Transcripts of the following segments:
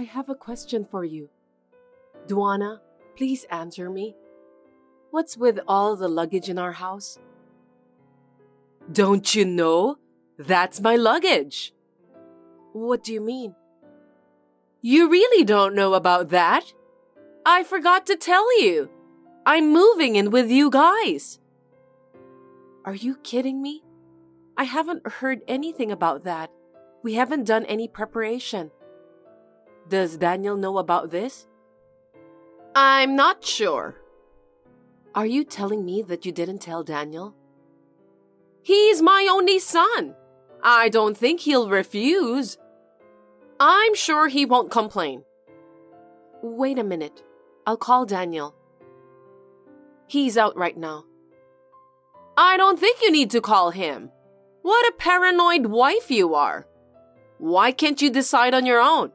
have a question for you. Duana, please answer me. What's with all the luggage in our house? Don't you know? That's my luggage. What do you mean? You really don't know about that? I forgot to tell you. I'm moving in with you guys. Are you kidding me? I haven't heard anything about that. We haven't done any preparation. Does Daniel know about this? I'm not sure. Are you telling me that you didn't tell Daniel? He's my only son. I don't think he'll refuse. I'm sure he won't complain. Wait a minute. I'll call Daniel. He's out right now. I don't think you need to call him. What a paranoid wife you are. Why can't you decide on your own?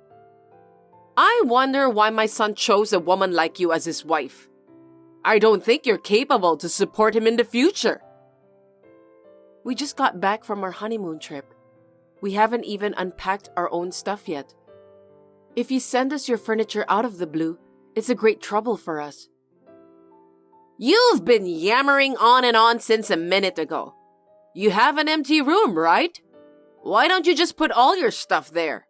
I wonder why my son chose a woman like you as his wife. I don't think you're capable to support him in the future. We just got back from our honeymoon trip. We haven't even unpacked our own stuff yet. If you send us your furniture out of the blue, it's a great trouble for us. You've been yammering on and on since a minute ago. You have an empty room, right? Why don't you just put all your stuff there?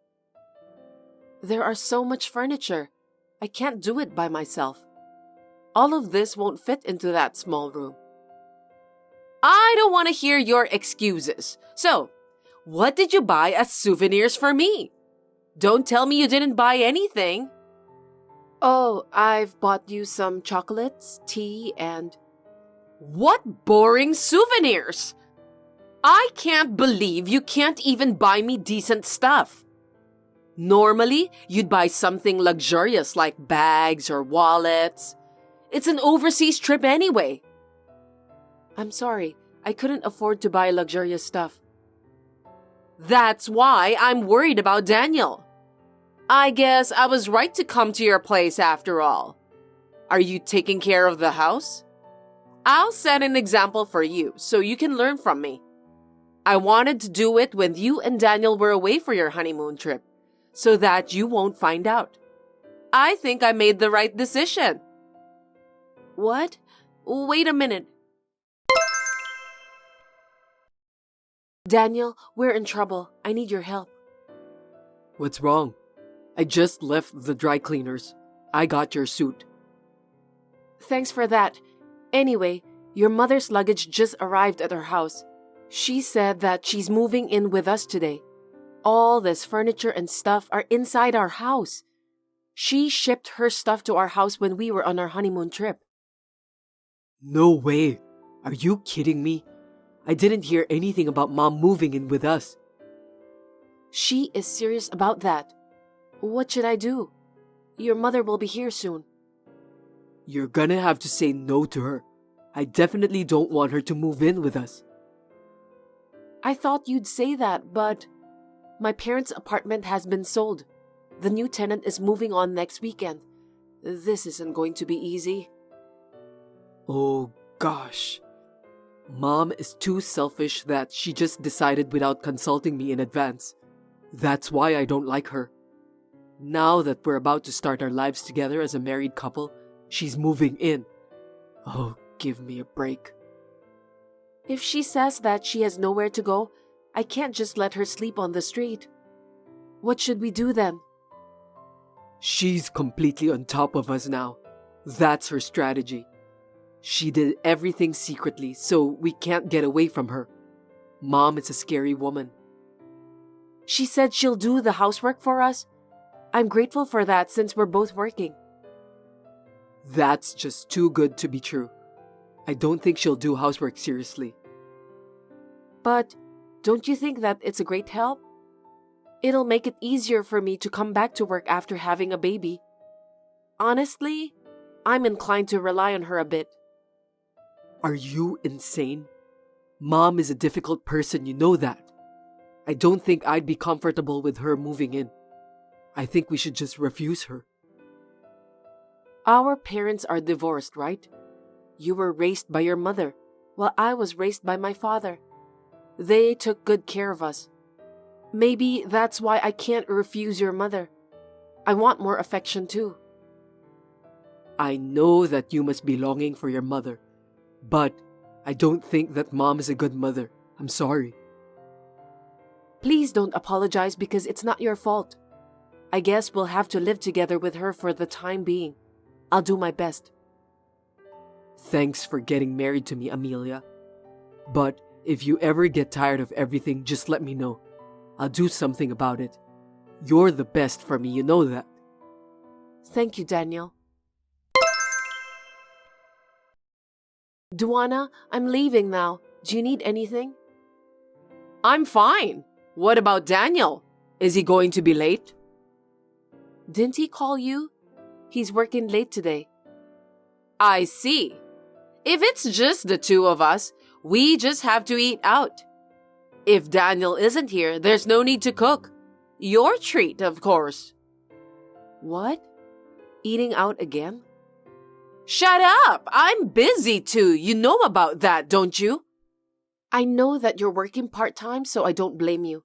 There are so much furniture. I can't do it by myself. All of this won't fit into that small room. I don't want to hear your excuses. So, what did you buy as souvenirs for me? Don't tell me you didn't buy anything. Oh, I've bought you some chocolates, tea, and... What boring souvenirs! I can't believe you can't even buy me decent stuff. Normally, you'd buy something luxurious like bags or wallets. It's an overseas trip anyway. I'm sorry, I couldn't afford to buy luxurious stuff. That's why I'm worried about Daniel. I guess I was right to come to your place after all. Are you taking care of the house? I'll set an example for you so you can learn from me. I wanted to do it when you and Daniel were away for your honeymoon trip, so that you won't find out. I think I made the right decision. What? Wait a minute. Daniel, we're in trouble. I need your help. What's wrong? I just left the dry cleaners. I got your suit. Thanks for that. Anyway, your mother's luggage just arrived at our house. She said that she's moving in with us today. All this furniture and stuff are inside our house. She shipped her stuff to our house when we were on our honeymoon trip. No way. Are you kidding me? I didn't hear anything about Mom moving in with us. She is serious about that. What should I do? Your mother will be here soon. You're gonna have to say no to her. I definitely don't want her to move in with us. I thought you'd say that, but my parents' apartment has been sold. The new tenant is moving on next weekend. This isn't going to be easy. Oh gosh. Mom is too selfish that she just decided without consulting me in advance. That's why I don't like her. Now that we're about to start our lives together as a married couple, she's moving in. Oh, give me a break. If she says that she has nowhere to go, I can't just let her sleep on the street. What should we do then? She's completely on top of us now. That's her strategy. She did everything secretly, so we can't get away from her. Mom is a scary woman. She said she'll do the housework for us. I'm grateful for that since we're both working. That's just too good to be true. I don't think she'll do housework seriously. But don't you think that it's a great help? It'll make it easier for me to come back to work after having a baby. Honestly, I'm inclined to rely on her a bit. Are you insane? Mom is a difficult person, you know that. I don't think I'd be comfortable with her moving in. I think we should just refuse her. Our parents are divorced, right? You were raised by your mother, while I was raised by my father. They took good care of us. Maybe that's why I can't refuse your mother. I want more affection too. I know that you must be longing for your mother, but I don't think that Mom is a good mother. I'm sorry. Please don't apologize because it's not your fault. I guess we'll have to live together with her for the time being. I'll do my best. Thanks for getting married to me, Amelia. But if you ever get tired of everything, just let me know. I'll do something about it. You're the best for me, you know that. Thank you, Daniel. Duana, I'm leaving now. Do you need anything? I'm fine. What about Daniel? Is he going to be late? Didn't he call you? He's working late today. I see. If it's just the two of us, we just have to eat out. If Daniel isn't here, there's no need to cook. Your treat, of course. What? Eating out again? Shut up! I'm busy too. You know about that, don't you? I know that you're working part-time, so I don't blame you.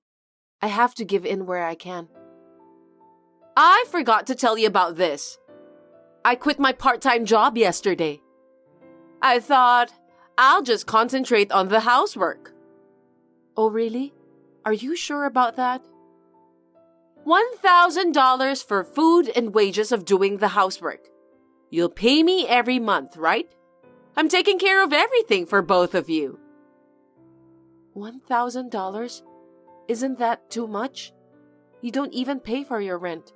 I have to give in where I can. I forgot to tell you about this. I quit my part-time job yesterday. I thought I'll just concentrate on the housework. Oh, really? Are you sure about that? $1,000 for food and wages of doing the housework. You'll pay me every month, right? I'm taking care of everything for both of you. $1,000? Isn't that too much? You don't even pay for your rent.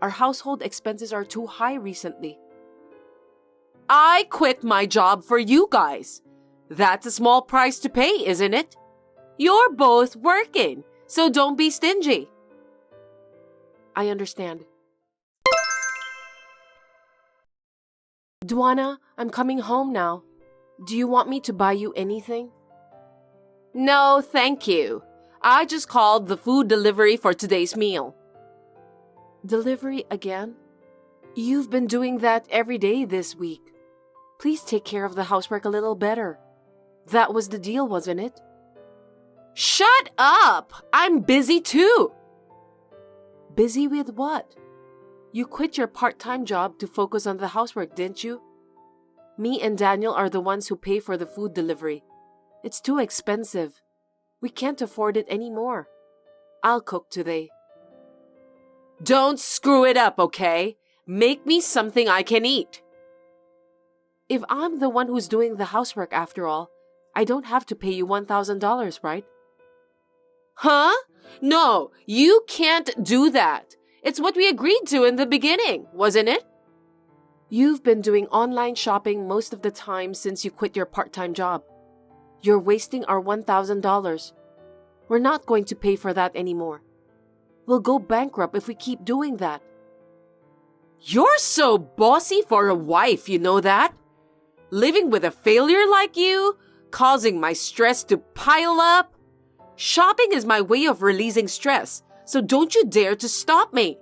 Our household expenses are too high recently. I quit my job for you guys. That's a small price to pay, isn't it? You're both working, so don't be stingy. I understand. Duana, I'm coming home now. Do you want me to buy you anything? No, thank you. I just called the food delivery for today's meal. Delivery again? You've been doing that every day this week. Please take care of the housework a little better. That was the deal, wasn't it? Shut up! I'm busy too. Busy with what? You quit your part-time job to focus on the housework, didn't you? Me and Daniel are the ones who pay for the food delivery. It's too expensive. We can't afford it anymore. I'll cook today. Don't screw it up, okay? Make me something I can eat. If I'm the one who's doing the housework after all, I don't have to pay you $1,000, right? Huh? No, you can't do that. It's what we agreed to in the beginning, wasn't it? You've been doing online shopping most of the time since you quit your part-time job. You're wasting our $1,000. We're not going to pay for that anymore. We'll go bankrupt if we keep doing that. You're so bossy for a wife, you know that? Living with a failure like you, causing my stress to pile up. Shopping is my way of releasing stress, so don't you dare to stop me.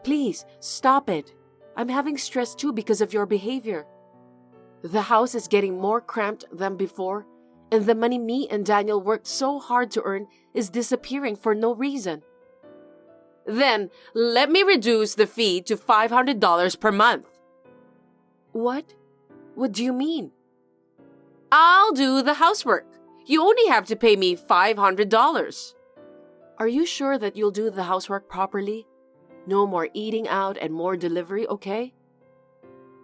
Please, stop it. I'm having stress too because of your behavior. The house is getting more cramped than before, and the money me and Daniel worked so hard to earn is disappearing for no reason. Then, let me reduce the fee to $500 per month. What? What do you mean? I'll do the housework. You only have to pay me $500. Are you sure that you'll do the housework properly? No more eating out and more delivery, okay?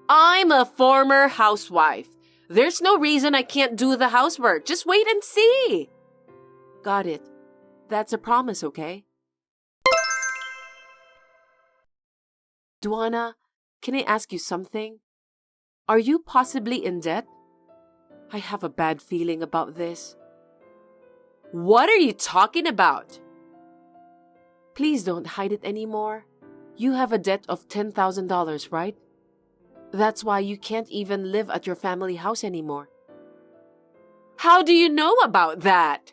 I'm a former housewife. There's no reason I can't do the housework. Just wait and see. Got it. That's a promise, okay? Duana, can I ask you something? Are you possibly in debt? I have a bad feeling about this. What are you talking about? Please don't hide it anymore. You have a debt of $10,000, right? That's why you can't even live at your family house anymore. How do you know about that?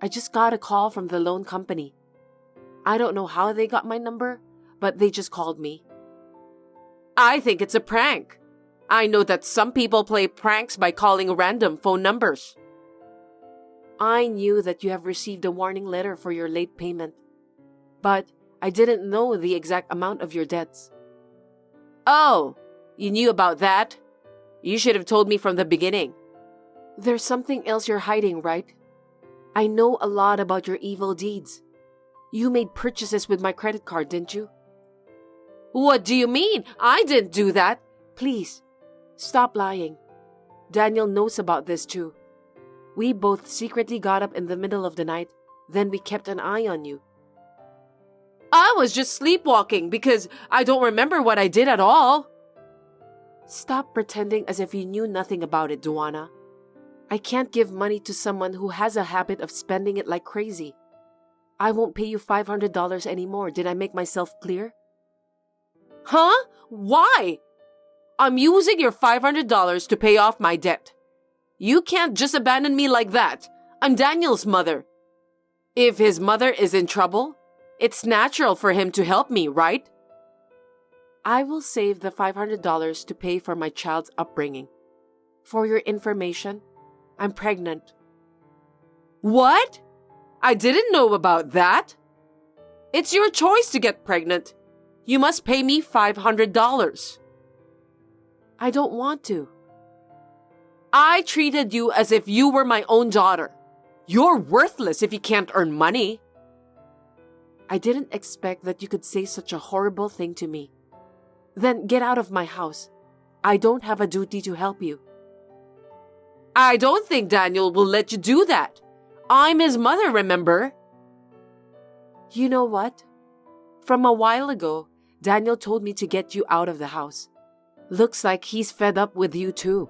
I just got a call from the loan company. I don't know how they got my number, but they just called me. I think it's a prank. I know that some people play pranks by calling random phone numbers. I knew that you have received a warning letter for your late payment, but I didn't know the exact amount of your debts. Oh, you knew about that? You should have told me from the beginning. There's something else you're hiding, right? I know a lot about your evil deeds. You made purchases with my credit card, didn't you? What do you mean? I didn't do that. Please, stop lying. Daniel knows about this too. We both secretly got up in the middle of the night, then we kept an eye on you. I was just sleepwalking because I don't remember what I did at all. Stop pretending as if you knew nothing about it, Duana. I can't give money to someone who has a habit of spending it like crazy. I won't pay you $500 anymore. Did I make myself clear? Huh? Why? I'm using your $500 to pay off my debt. You can't just abandon me like that. I'm Daniel's mother. If his mother is in trouble, it's natural for him to help me, right? I will save the $500 to pay for my child's upbringing. For your information, I'm pregnant. What? I didn't know about that. It's your choice to get pregnant. You must pay me $500. I don't want to. I treated you as if you were my own daughter. You're worthless if you can't earn money. I didn't expect that you could say such a horrible thing to me. Then get out of my house. I don't have a duty to help you. I don't think Daniel will let you do that. I'm his mother, remember? You know what? From a while ago, Daniel told me to get you out of the house. Looks like he's fed up with you too.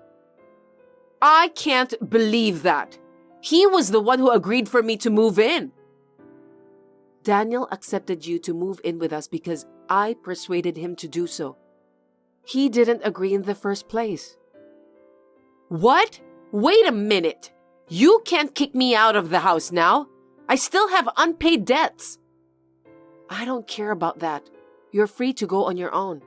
I can't believe that. He was the one who agreed for me to move in. Daniel accepted you to move in with us because I persuaded him to do so. He didn't agree in the first place. What? Wait a minute. You can't kick me out of the house now. I still have unpaid debts. I don't care about that. You're free to go on your own.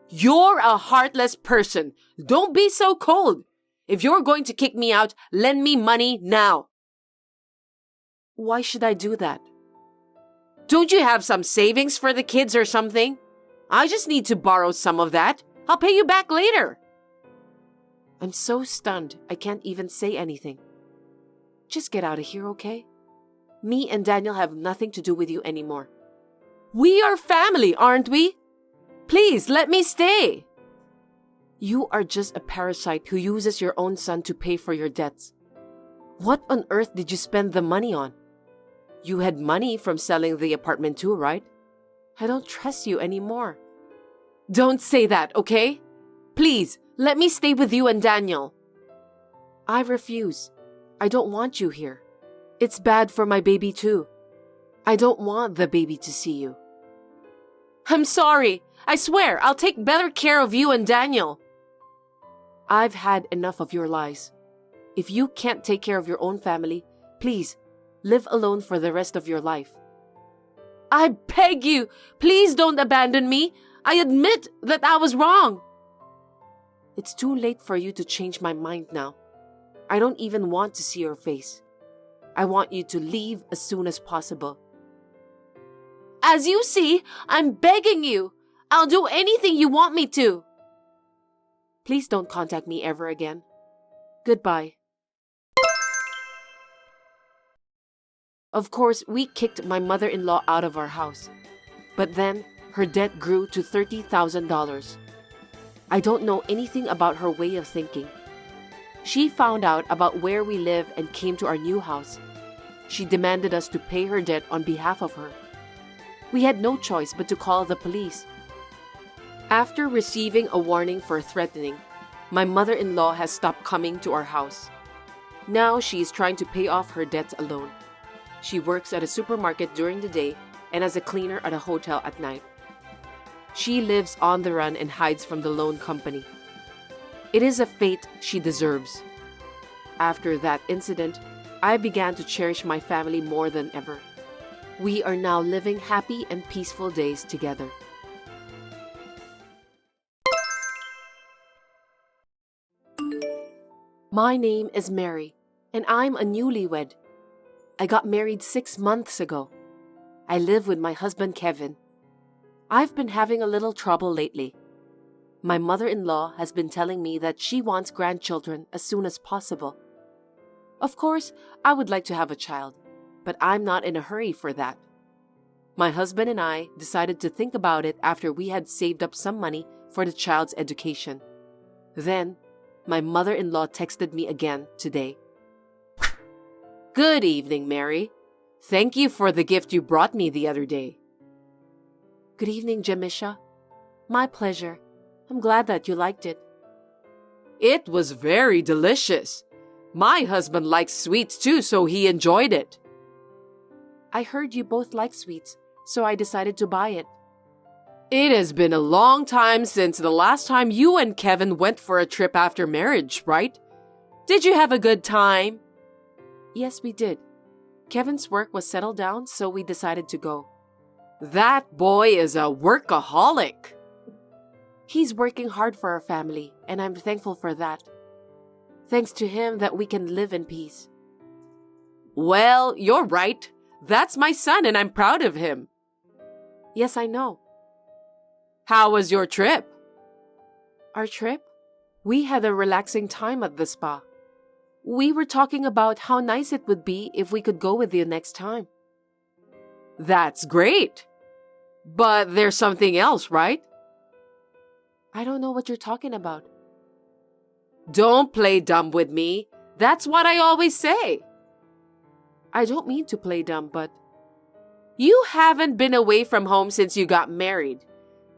You're a heartless person. Don't be so cold. If you're going to kick me out, lend me money now. Why should I do that? Don't you have some savings for the kids or something? I just need to borrow some of that. I'll pay you back later. I'm so stunned, I can't even say anything. Just get out of here, okay? Me and Daniel have nothing to do with you anymore. We are family, aren't we? Please, let me stay. You are just a parasite who uses your own son to pay for your debts. What on earth did you spend the money on? You had money from selling the apartment too, right? I don't trust you anymore. Don't say that, okay? Please, let me stay with you and Daniel. I refuse. I don't want you here. It's bad for my baby too. I don't want the baby to see you. I'm sorry. I swear I'll take better care of you and Daniel. I've had enough of your lies. If you can't take care of your own family, please live alone for the rest of your life. I beg you, please don't abandon me. I admit that I was wrong. It's too late for you to change my mind now. I don't even want to see your face. I want you to leave as soon as possible. As you see, I'm begging you. I'll do anything you want me to. Please don't contact me ever again. Goodbye. Of course, we kicked my mother-in-law out of our house. But then, her debt grew to $30,000. I don't know anything about her way of thinking. She found out about where we live and came to our new house. She demanded us to pay her debt on behalf of her. We had no choice but to call the police. After receiving a warning for threatening, my mother-in-law has stopped coming to our house. Now she is trying to pay off her debts alone. She works at a supermarket during the day and as a cleaner at a hotel at night. She lives on the run and hides from the loan company. It is a fate she deserves. After that incident, I began to cherish my family more than ever. We are now living happy and peaceful days together. My name is Mary, and I'm a newlywed. I got married 6 months ago. I live with my husband Kevin. I've been having a little trouble lately. My mother-in-law has been telling me that she wants grandchildren as soon as possible. Of course, I would like to have a child, but I'm not in a hurry for that. My husband and I decided to think about it after we had saved up some money for the child's education. Then, my mother-in-law texted me again today. Good evening, Mary. Thank you for the gift you brought me the other day. Good evening, Jamisha. My pleasure. I'm glad that you liked it. It was very delicious. My husband likes sweets too, so he enjoyed it. I heard you both like sweets, so I decided to buy it. It has been a long time since the last time you and Kevin went for a trip after marriage, right? Did you have a good time? Yes, we did. Kevin's work was settled down, so we decided to go. That boy is a workaholic. He's working hard for our family, and I'm thankful for that. Thanks to him that we can live in peace. Well, you're right. That's my son, and I'm proud of him. Yes, I know. How was your trip? Our trip? We had a relaxing time at the spa. We were talking about how nice it would be if we could go with you next time. That's great. But there's something else, right? I don't know what you're talking about. Don't play dumb with me. That's what I always say. I don't mean to play dumb, but... You haven't been away from home since you got married.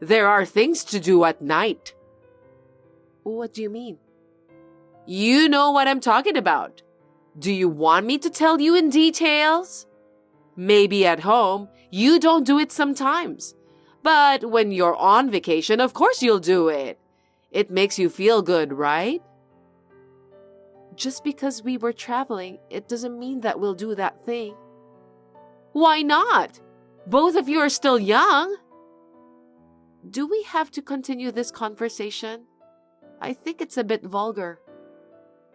There are things to do at night. What do you mean? You know what I'm talking about. Do you want me to tell you in details? Maybe at home, you don't do it sometimes. But when you're on vacation, of course you'll do it. It makes you feel good, right? Just because we were traveling, it doesn't mean that we'll do that thing. Why not? Both of you are still young. Do we have to continue this conversation? I think it's a bit vulgar.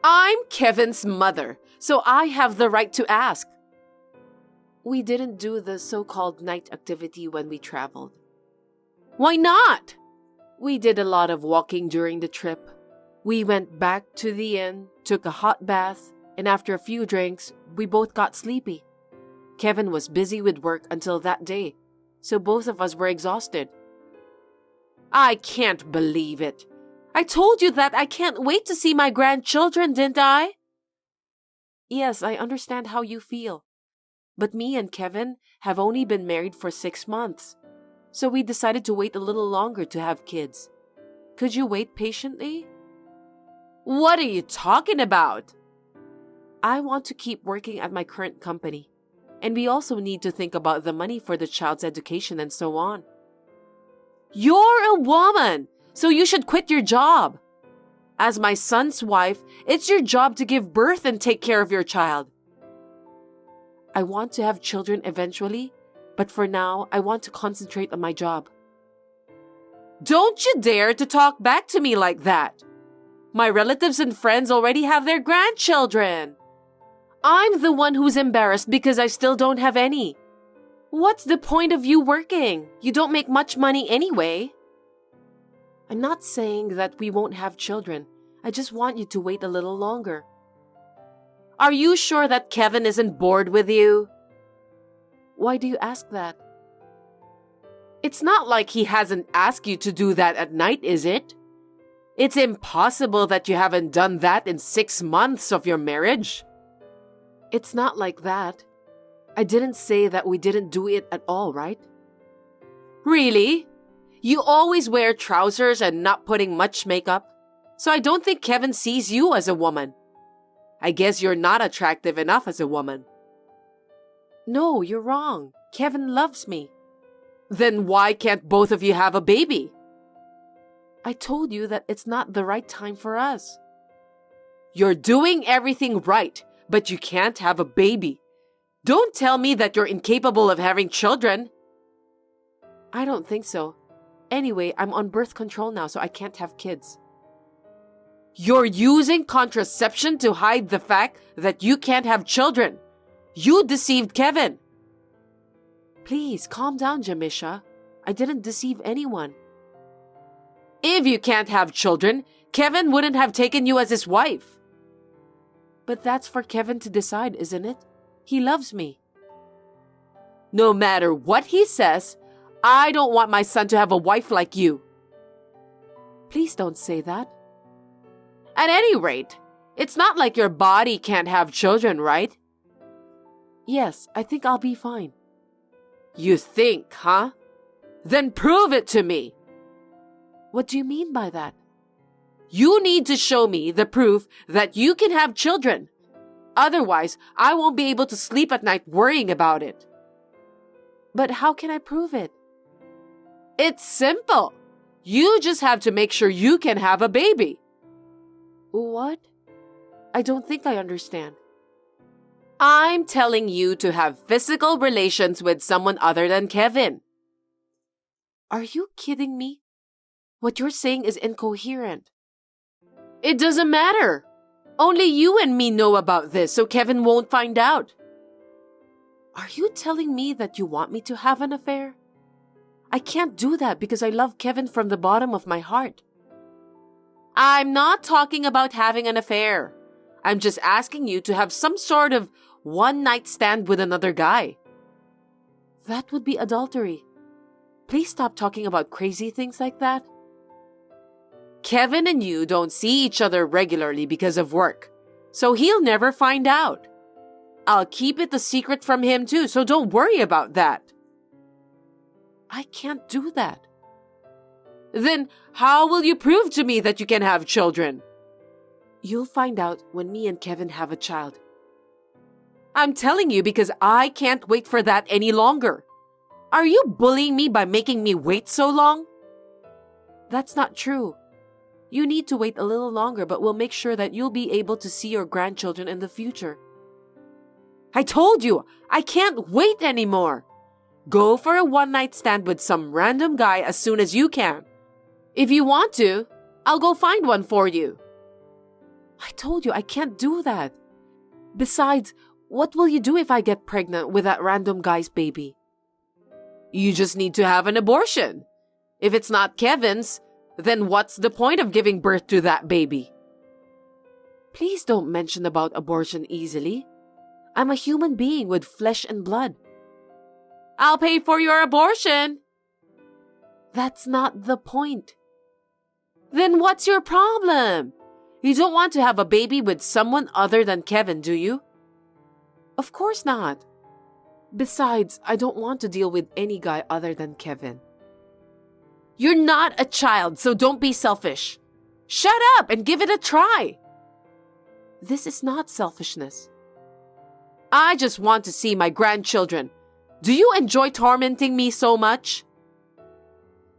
I'm Kevin's mother, so I have the right to ask. We didn't do the so-called night activity when we traveled. Why not? We did a lot of walking during the trip. We went back to the inn, took a hot bath, and after a few drinks, we both got sleepy. Kevin was busy with work until that day, so both of us were exhausted. I can't believe it. I told you that I can't wait to see my grandchildren, didn't I? Yes, I understand how you feel. But me and Kevin have only been married for 6 months, so we decided to wait a little longer to have kids. Could you wait patiently? What are you talking about? I want to keep working at my current company, and we also need to think about the money for the child's education and so on. You're a woman, so you should quit your job. As my son's wife, it's your job to give birth and take care of your child. I want to have children eventually, but for now, I want to concentrate on my job. Don't you dare to talk back to me like that. My relatives and friends already have their grandchildren. I'm the one who's embarrassed because I still don't have any. What's the point of you working? You don't make much money anyway. I'm not saying that we won't have children. I just want you to wait a little longer. Are you sure that Kevin isn't bored with you? Why do you ask that? It's not like he hasn't asked you to do that at night, is it? It's impossible that you haven't done that in 6 months of your marriage. It's not like that. I didn't say that we didn't do it at all, right? Really? You always wear trousers and not putting much makeup, so I don't think Kevin sees you as a woman. I guess you're not attractive enough as a woman. No, you're wrong. Kevin loves me. Then why can't both of you have a baby? I told you that it's not the right time for us. You're doing everything right, but you can't have a baby. Don't tell me that you're incapable of having children. I don't think so. Anyway, I'm on birth control now, so I can't have kids. You're using contraception to hide the fact that you can't have children. You deceived Kevin. Please, calm down, Jamisha. I didn't deceive anyone. If you can't have children, Kevin wouldn't have taken you as his wife. But that's for Kevin to decide, isn't it? He loves me. No matter what he says, I don't want my son to have a wife like you. Please don't say that. At any rate, it's not like your body can't have children, right? Yes, I think I'll be fine. You think, huh? Then prove it to me. What do you mean by that? You need to show me the proof that you can have children. Otherwise, I won't be able to sleep at night worrying about it. But how can I prove it? It's simple. You just have to make sure you can have a baby. What? I don't think I understand. I'm telling you to have physical relations with someone other than Kevin. Are you kidding me? What you're saying is incoherent. It doesn't matter. Only you and me know about this, so Kevin won't find out. Are you telling me that you want me to have an affair? I can't do that because I love Kevin from the bottom of my heart. I'm not talking about having an affair. I'm just asking you to have some sort of one-night stand with another guy. That would be adultery. Please stop talking about crazy things like that. Kevin and you don't see each other regularly because of work, so he'll never find out. I'll keep it a secret from him too, so don't worry about that. I can't do that. Then how will you prove to me that you can have children? You'll find out when me and Kevin have a child. I'm telling you because I can't wait for that any longer. Are you bullying me by making me wait so long? That's not true. You need to wait a little longer, but we'll make sure that you'll be able to see your grandchildren in the future. I told you, I can't wait anymore. Go for a one-night stand with some random guy as soon as you can. If you want to, I'll go find one for you. I told you I can't do that. Besides, what will you do if I get pregnant with that random guy's baby? You just need to have an abortion. If it's not Kevin's, then what's the point of giving birth to that baby? Please don't mention about abortion easily. I'm a human being with flesh and blood. I'll pay for your abortion. That's not the point. Then what's your problem? You don't want to have a baby with someone other than Kevin, do you? Of course not. Besides, I don't want to deal with any guy other than Kevin. You're not a child, so don't be selfish. Shut up and give it a try. This is not selfishness. I just want to see my grandchildren. Do you enjoy tormenting me so much?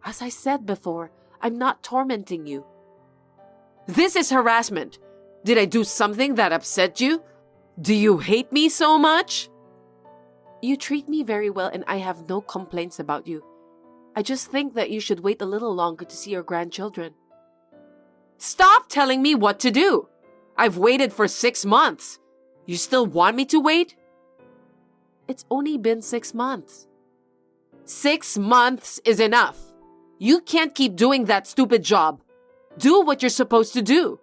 As I said before, I'm not tormenting you. This is harassment. Did I do something that upset you? Do you hate me so much? You treat me very well and I have no complaints about you. I just think that you should wait a little longer to see your grandchildren. Stop telling me what to do. I've waited for 6 months. You still want me to wait? It's only been 6 months. 6 months is enough. You can't keep doing that stupid job. Do what you're supposed to do.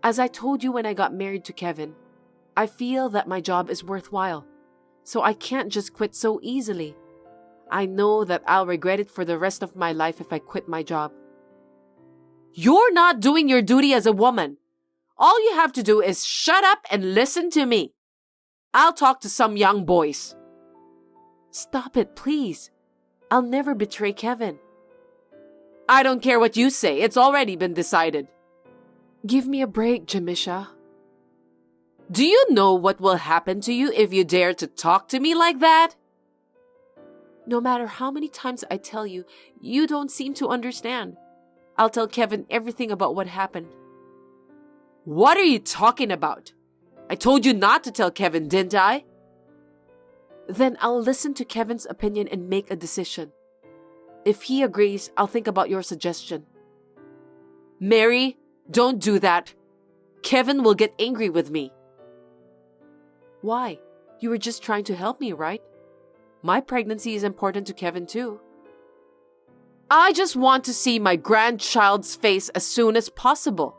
As I told you when I got married to Kevin, I feel that my job is worthwhile, so I can't just quit so easily. I know that I'll regret it for the rest of my life if I quit my job. You're not doing your duty as a woman. All you have to do is shut up and listen to me. I'll talk to some young boys. Stop it, please. I'll never betray Kevin. I don't care what you say. It's already been decided. Give me a break, Jamisha. Do you know what will happen to you if you dare to talk to me like that? No matter how many times I tell you, you don't seem to understand. I'll tell Kevin everything about what happened. What are you talking about? I told you not to tell Kevin, didn't I? Then I'll listen to Kevin's opinion and make a decision. If he agrees, I'll think about your suggestion. Mary, don't do that. Kevin will get angry with me. Why? You were just trying to help me, right? My pregnancy is important to Kevin too. I just want to see my grandchild's face as soon as possible.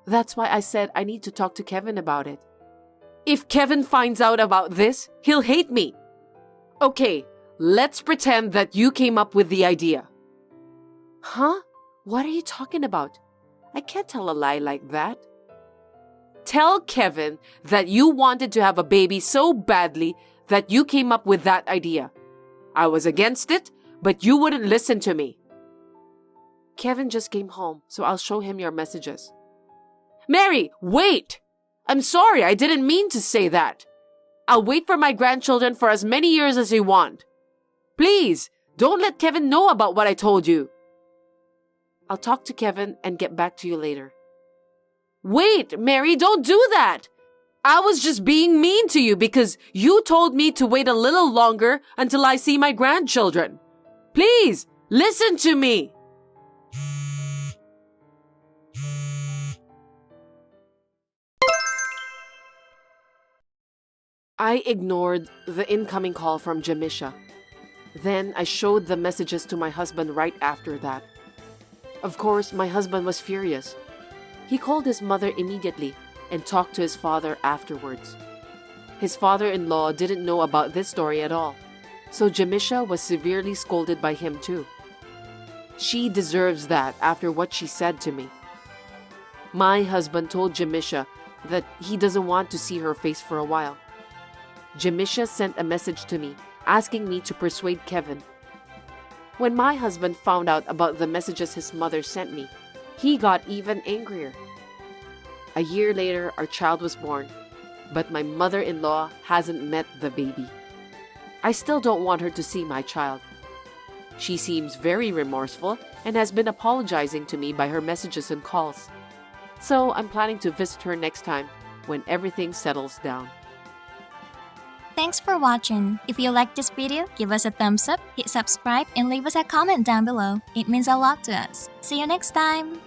That's why I said I need to talk to Kevin about it. If Kevin finds out about this, he'll hate me. Okay, let's pretend that you came up with the idea. Huh? What are you talking about? I can't tell a lie like that. Tell Kevin that you wanted to have a baby so badly that you came up with that idea. I was against it, but you wouldn't listen to me. Kevin just came home, so I'll show him your messages. Mary, wait! I'm sorry, I didn't mean to say that. I'll wait for my grandchildren for as many years as you want. Please, don't let Kevin know about what I told you. I'll talk to Kevin and get back to you later. Wait, Mary, don't do that! I was just being mean to you because you told me to wait a little longer until I see my grandchildren. Please, listen to me! I ignored the incoming call from Jamisha. Then I showed the messages to my husband right after that. Of course, my husband was furious. He called his mother immediately and talked to his father afterwards. His father-in-law didn't know about this story at all, so Jamisha was severely scolded by him too. She deserves that after what she said to me. My husband told Jamisha that he doesn't want to see her face for a while. Jamisha sent a message to me asking me to persuade Kevin. When my husband found out about the messages his mother sent me, he got even angrier. A year later, our child was born, but my mother-in-law hasn't met the baby. I still don't want her to see my child. She seems very remorseful and has been apologizing to me by her messages and calls. So I'm planning to visit her next time when everything settles down. Thanks for watching. If you liked this video, give us a thumbs up, hit subscribe, and leave us a comment down below. It means a lot to us. See you next time!